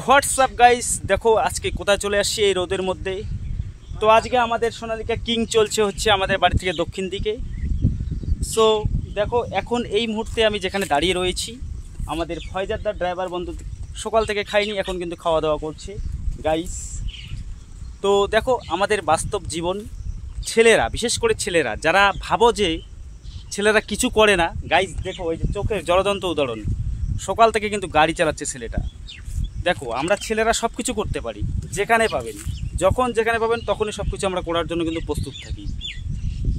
WhatsApp guys, দেখো আজকে কোথায় চলে আসছি এই রোদের মধ্যে। তো আজকে আমাদের সোনালিকা কিং চলছে হচ্ছে আমাদের বাড়ি থেকে দক্ষিণ দিকে। সো দেখো এখন এই মুহূর্তে আমি যেখানে দাঁড়িয়ে রয়েছি, আমাদের ফয়জাদার ড্রাইভার বন্ধু সকাল থেকে খাইনি, এখন কিন্তু খাওয়া দাওয়া করছে গাইস। তো দেখো আমাদের বাস্তব জীবন, ছেলেরা বিশেষ করে ছেলেরা যারা ভাবো যে ছেলেরা কিছু করে না, গাইস দেখো ওই যে চোখের জলদন্ত উদাহরণ, সকাল থেকে কিন্তু গাড়ি চালাচ্ছে ছেলেটা। দেখো আমরা ছেলেরা সব কিছু করতে পারি, যেখানে পাবেন যখন যেখানে পাবেন তখনই সব কিছু আমরা করার জন্য কিন্তু প্রস্তুত থাকি।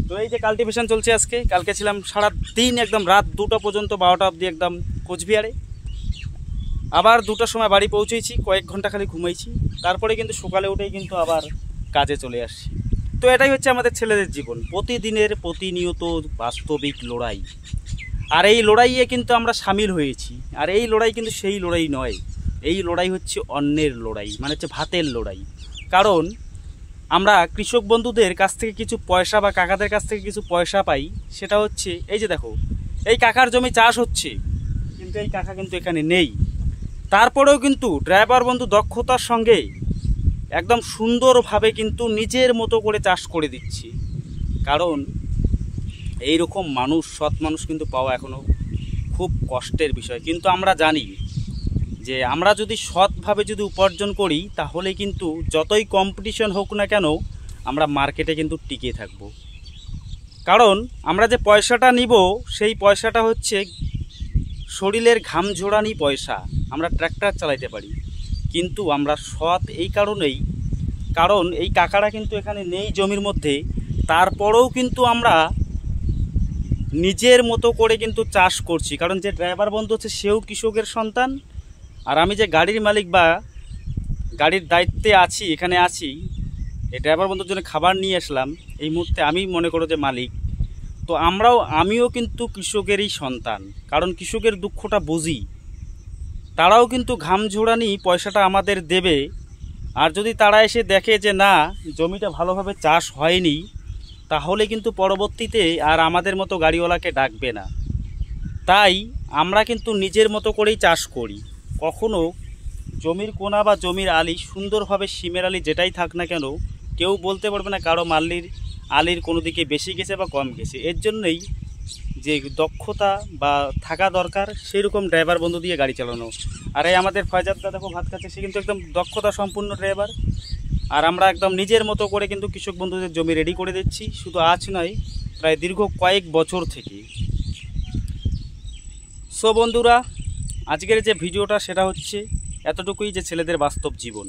তো এই যে কাল্টিভেশন চলছে আজকে, কালকে ছিলাম সারা দিন একদম রাত 2টা পর্যন্ত, 12টা অবধি একদম কোচবিহারে। আবার 2টার সময় বাড়ি পৌঁছেছি, কয়েক ঘন্টা খালি ঘুমাইছি, তারপরে কিন্তু সকালে উঠেই কিন্তু আবার কাজে চলে আসছি। তো এটাই হচ্ছে আমাদের ছেলেদের জীবন, প্রতিদিনের প্রতিনিয়ত বাস্তবিক লড়াই। আর এই লড়াইয়ে কিন্তু আমরা সামিল হয়েছি। আর এই লড়াই কিন্তু সেই লড়াই নয়, এই লড়াই হচ্ছে অন্যের লড়াই, মানে হচ্ছে ভাতের লড়াই। কারণ আমরা কৃষক বন্ধুদের কাছ থেকে কিছু পয়সা বা কাকাদের কাছ থেকে কিছু পয়সা পাই, সেটা হচ্ছে এই যে দেখো এই কাকার জমি চাষ হচ্ছে, কিন্তু এই কাকা কিন্তু এখানে নেই। তারপরেও কিন্তু ড্রাইভার বন্ধু দক্ষতার সঙ্গে একদম সুন্দরভাবে কিন্তু নিজের মতো করে চাষ করে দিচ্ছি। কারণ এই রকম মানুষ, সৎ মানুষ কিন্তু পাওয়া এখনও খুব কষ্টের বিষয়। কিন্তু আমরা জানি যে আমরা যদি সৎভাবে যদি উপার্জন করি, তাহলে কিন্তু যতই কম্পিটিশন হোক না কেন আমরা মার্কেটে কিন্তু টিকে থাকব। কারণ আমরা যে পয়সাটা নিব, সেই পয়সাটা হচ্ছে শরীরের ঘাম ঝোড়ানি পয়সা। আমরা ট্র্যাক্টর চালাইতে পারি, কিন্তু আমরা সৎ এই কারণেই, কারণ এই কাকারা কিন্তু এখানে নেই জমির মধ্যে, তারপরেও কিন্তু আমরা নিজের মতো করে কিন্তু চাষ করছি। কারণ যে ড্রাইভার বন্ধু হচ্ছে সেও কৃষকের সন্তান, আর আমি যে গাড়ির মালিক বা গাড়ির দায়িত্বে আছি, এখানে আছি, এই ড্রাইভার বন্ধুর জন্য খাবার নিয়ে আসলাম, এই মুহূর্তে আমি মনে করো যে মালিক। তো আমিও কিন্তু কৃষকেরই সন্তান, কারণ কৃষকের দুঃখটা বুঝি। তারাও কিন্তু ঘাম ঝোড়ানি পয়সাটা আমাদের দেবে। আর যদি তারা এসে দেখে যে না, জমিটা ভালোভাবে চাষ হয়নি, তাহলে কিন্তু পরবর্তীতে আর আমাদের মতো গাড়িওয়ালাকে ডাকবে না। তাই আমরা কিন্তু নিজের মতো করেই চাষ করি। কখনো জমির কোনা বা জমির আলি সুন্দরভাবে, সিমের আলি যেটাই থাক না কেন, কেউ বলতে পারবে না কারো আলির কোনো দিকে বেশি গেছে বা কম গেছে। এর জন্যই যে দক্ষতা বা থাকা দরকার, সেই রকম ড্রাইভার বন্ধু দিয়ে গাড়ি চালানো। আর এই আমাদের ফয়জাদা দেখো ভাত খাচ্ছে, সে কিন্তু একদম দক্ষতা সম্পূর্ণ ড্রাইভার। আর আমরা একদম নিজের মতো করে কিন্তু কৃষক বন্ধুদের জমি রেডি করে দিচ্ছি, শুধু আজ নয়, প্রায় দীর্ঘ কয়েক বছর থেকে। সো বন্ধুরা, আজকের যে ভিডিওটা সেটা হচ্ছে এতটুকুই, যে ছেলেদের বাস্তব জীবন।